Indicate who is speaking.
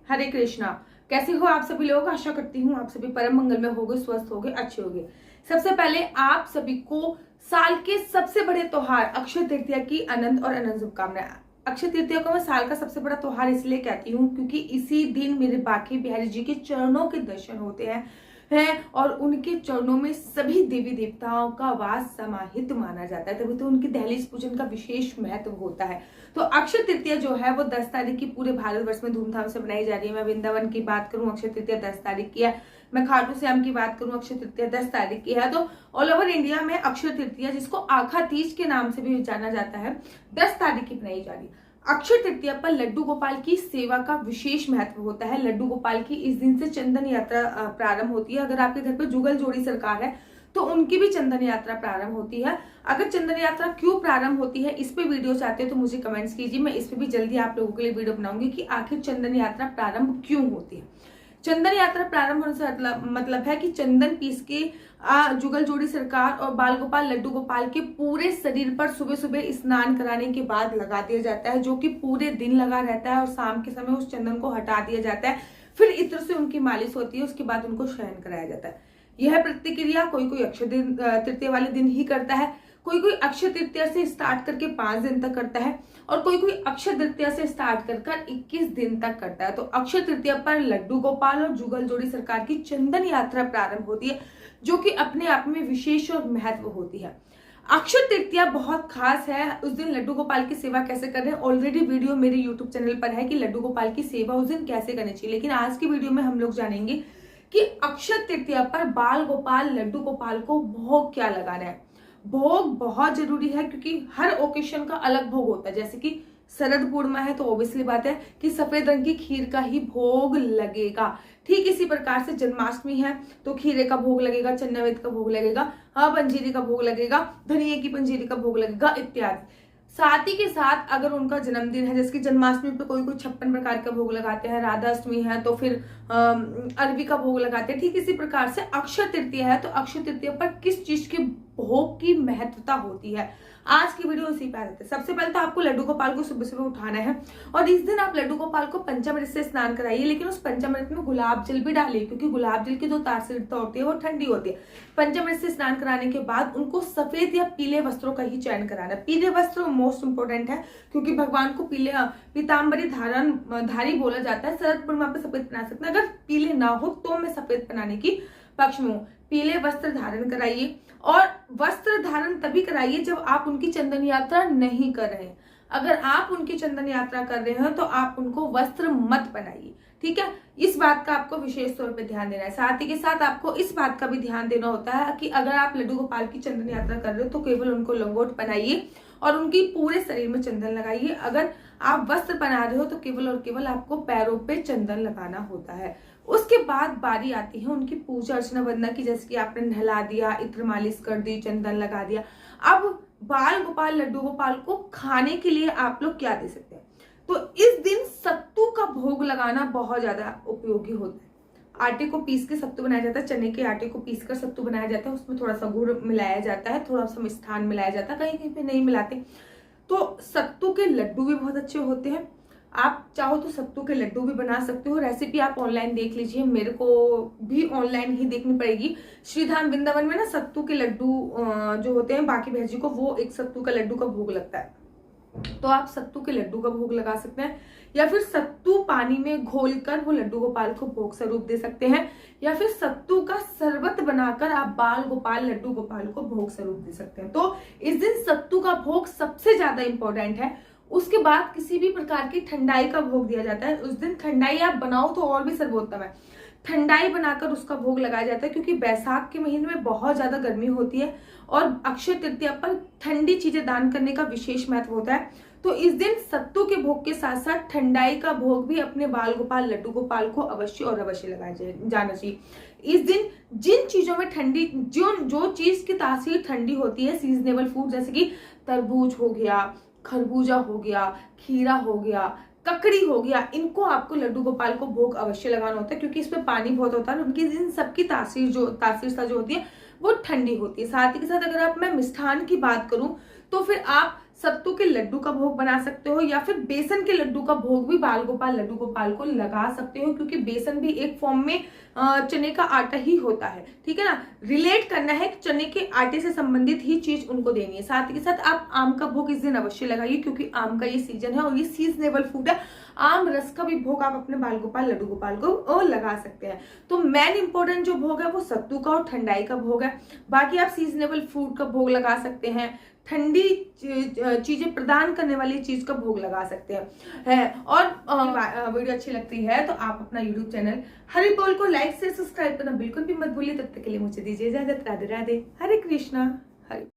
Speaker 1: हरे कृष्णा। कैसे हो आप सभी लोग? आशा करती हूँ आप सभी परम मंगल में होगे, स्वस्थ होगे, अच्छे होगे। सबसे पहले आप सभी को साल के सबसे बड़े त्योहार अक्षय तृतीया की अनंत और अनंत शुभकामनाएं। अक्षय तृतीया को मैं साल का सबसे बड़ा त्योहार इसलिए कहती हूँ क्योंकि इसी दिन मेरे बांके बिहारी जी के चरणों के दर्शन होते हैं और उनके चरणों में सभी देवी देवताओं का वास समाहित माना जाता है, तभी तो उनकी दहलीज पूजन का विशेष महत्व होता है। तो अक्षय तृतीया जो है वो 10 तारीख की पूरे भारतवर्ष में धूमधाम से मनाई जा रही है। मैं वृंदावन की बात करूं, अक्षय तृतीया 10 तारीख की है। मैं खाटू श्याम की बात करूं, अक्षय तृतीया 10 तारीख की है। तो ऑल ओवर इंडिया में अक्षय तृतीया, जिसको आखा तीज के नाम से भी जाना जाता है, 10 तारीख की मनाई जा रही है। अक्षय तृतीया पर लड्डू गोपाल की सेवा का विशेष महत्व होता है। लड्डू गोपाल की इस दिन से चंदन यात्रा प्रारंभ होती है। अगर आपके घर पे जुगल जोड़ी सरकार है तो उनकी भी चंदन यात्रा प्रारंभ होती है। अगर चंदन यात्रा क्यों प्रारंभ होती है, इस पे वीडियो चाहते हो तो मुझे कमेंट्स कीजिए। मैं इस पे भी जल्दी आप लोगों के लिए वीडियो बनाऊंगी कि आखिर चंदन यात्रा प्रारंभ क्यों होती है। चंदन यात्रा प्रारंभ होने से मतलब है कि चंदन पीस के जुगल जोड़ी सरकार और बाल गोपाल लड्डू गोपाल के पूरे शरीर पर सुबह सुबह स्नान कराने के बाद लगा दिया जाता है, जो कि पूरे दिन लगा रहता है और शाम के समय उस चंदन को हटा दिया जाता है। फिर इत्र से उनकी मालिश होती है, उसके बाद उनको शयन कराया जाता है। यह प्रतिक्रिया कोई कोई अक्षय तृतीया वाले दिन ही करता है, कोई कोई अक्षय तृतीया से स्टार्ट करके 5 दिन तक करता है और कोई कोई अक्षय तृतीया से स्टार्ट कर 21 दिन तक करता है। तो अक्षय तृतीया पर लड्डू गोपाल और जुगल जोड़ी सरकार की चंदन यात्रा प्रारंभ होती है, जो कि अपने आप में विशेष और महत्व होती है। अक्षय तृतीया बहुत खास है। उस दिन लड्डू गोपाल की सेवा कैसे कर रहे हैं, ऑलरेडी वीडियो मेरे यूट्यूब चैनल पर है कि लड्डू गोपाल की सेवा उस दिन कैसे करनी चाहिए। लेकिन आज की वीडियो में हम लोग जानेंगे कि अक्षय तृतीया पर बाल गोपाल लड्डू गोपाल को भोग क्या लगाना है। भोग बहुत जरूरी है क्योंकि हर ओकेशन का अलग भोग होता है। जैसे कि शरद पूर्णिमा है तो ऑब्वियसली बात है कि सफेद रंग की खीर का ही भोग लगेगा। ठीक इसी प्रकार से जन्माष्टमी है तो खीरे का भोग लगेगा, चन्नावेद का भोग लगेगा, पंजीरी का भोग लगेगा, धनिये की पंजीरी का भोग लगेगा इत्यादि। साथ ही के साथ अगर उनका जन्मदिन है, जैसे कि जन्माष्टमी पे कोई 56 प्रकार का भोग लगाते हैं, राधा अष्टमी है तो फिर अरबी का भोग लगाते हैं। ठीक इसी प्रकार से अक्षय तृतीया है तो अक्षय तृतीया पर किस चीज के भोग की महत्वता होती है, आज की वीडियो उसी पे आ जाते हैं। सबसे पहले तो आपको लड्डू गोपाल को सुबह सुबह उठाना है और इस दिन आप लड्डू गोपाल को पंचामृत से स्नान कराइए, लेकिन उस पंचामृत में गुलाब जल भी डालिए क्योंकि गुलाब जल की जो तासीरता होती है वो ठंडी होती है। पंचामृत से स्नान कराने के बाद उनको सफेद या पीले वस्त्रों का ही चयन कराना है। पीले वस्त्र मोस्ट इंपोर्टेंट है क्योंकि भगवान को पीले पीताम्बरी धारी बोला जाता है। शरद पूर्णिमा पे सफेद पहना सकते हैं, अगर पीले ना हो तो मैं सफेद पहनाने की पक्ष में हूँ। पीले वस्त्र धारण कराइए और वस्त्र धारण तभी कराइए जब आप उनकी चंदन यात्रा नहीं कर रहे हैं। अगर आप उनकी चंदन यात्रा कर रहे हैं तो आप उनको वस्त्र मत पहनाइए, ठीक है। इस बात का आपको विशेष तौर पे ध्यान देना है। साथ ही के साथ आपको इस बात का भी ध्यान देना होता है कि अगर आप लड्डू गोपाल की चंदन यात्रा कर रहे हो तो केवल उनको लंगोट पहनाइए और उनकी पूरे शरीर में चंदन लगाइए। अगर आप वस्त्र पहना रहे हो तो केवल और केवल आपको पैरों पे चंदन लगाना होता है। उसके बाद बारी आती है उनकी पूजा अर्चना वंदना की, जैसे कि आपने नहला दिया, इत्र मालिश कर दी, चंदन लगा दिया। अब बाल गोपाल लड्डू गोपाल को खाने के लिए आप लोग क्या दे सकते हैं, तो इस दिन सत्तू का भोग लगाना बहुत ज्यादा उपयोगी होता है। आटे को पीस के सत्तू बनाया जाता है, चने के आटे को पीस कर सत्तू बनाया जाता है, उसमें थोड़ा सा गुड़ मिलाया जाता है, थोड़ा सा मिष्ठान मिलाया जाता है, कहीं कहीं पे नहीं मिलाते। तो सत्तू के लड्डू भी बहुत अच्छे होते हैं। आप चाहो तो सत्तू के लड्डू भी बना सकते हो। रेसिपी आप ऑनलाइन देख लीजिए, मेरे को भी ऑनलाइन ही देखनी पड़ेगी। श्रीधाम वृंदावन में ना सत्तू के लड्डू जो होते हैं बाकी भैजी को, वो एक सत्तू का लड्डू का भोग लगता है, तो आप सत्तू के लड्डू का भोग लगा सकते हैं या फिर सत्तू पानी में घोलकर वो लड्डू गोपाल को भोग स्वरूप दे सकते हैं या फिर सत्तू का शरबत बनाकर आप बाल गोपाल लड्डू गोपाल को भोग स्वरूप दे सकते हैं। तो इस दिन सत्तू का भोग सबसे ज्यादा इंपॉर्टेंट है। उसके बाद किसी भी प्रकार की ठंडाई का भोग दिया जाता है। उस दिन ठंडाई आप बनाओ तो और भी सर्वोत्तम है। ठंडाई बनाकर उसका भोग लगाया जाता है क्योंकि बैसाख के महीने में बहुत ज्यादा गर्मी होती है और अक्षय तृतीया पर ठंडी चीजें दान करने का विशेष महत्व होता है। तो इस दिन सत्तू के भोग के साथ साथ ठंडाई का भोग भी अपने बाल गोपाल लड्डू गोपाल को अवश्य और अवश्य लगाया जाना चाहिए। इस दिन जिन चीजों में ठंडी जो चीज की तासीर ठंडी होती है, सीजनेबल फूड जैसे कि तरबूज हो गया, खरबूजा हो गया, खीरा हो गया, ककड़ी हो गया, इनको आपको लड्डू गोपाल को भोग अवश्य लगाना होता है क्योंकि इसमें पानी बहुत होता है। उनकी इन सबकी तासीरता जो होती है वो ठंडी होती है। साथ ही के साथ अगर मैं मिष्ठान की बात करूं तो फिर आप सत्तू के लड्डू का भोग बना सकते हो, या फिर बेसन के लड्डू का भोग भी बाल गोपाल लड्डू गोपाल को लगा सकते हो, क्योंकि बेसन भी एक फॉर्म में चने का आटा ही होता है, ठीक है ना। रिलेट करना है कि चने के आटे से संबंधित ही चीज उनको देनी है। साथ ही साथ आप आम का भोग इस दिन अवश्य लगाइए, क्योंकि आम का ये सीजन है और ये सीजनेबल फूड है। आम रस का भी भोग आप अपने बाल गोपाल लड्डू गोपाल को लगा सकते हैं। तो मेन इंपॉर्टेंट जो भोग है वो सत्तू का और ठंडाई का भोग है। बाकी आप सीजनेबल फूड का भोग लगा सकते हैं, ठंडी चीजें प्रदान करने वाली चीज का भोग लगा सकते हैं। और वीडियो अच्छी लगती है तो आप अपना यूट्यूब चैनल हरि बोल को लाइक से सब्सक्राइब करना बिल्कुल भी मत भूलिए। तब तक के लिए मुझे दीजिए इजाजत। राधे राधे, हरे कृष्णा, हरे।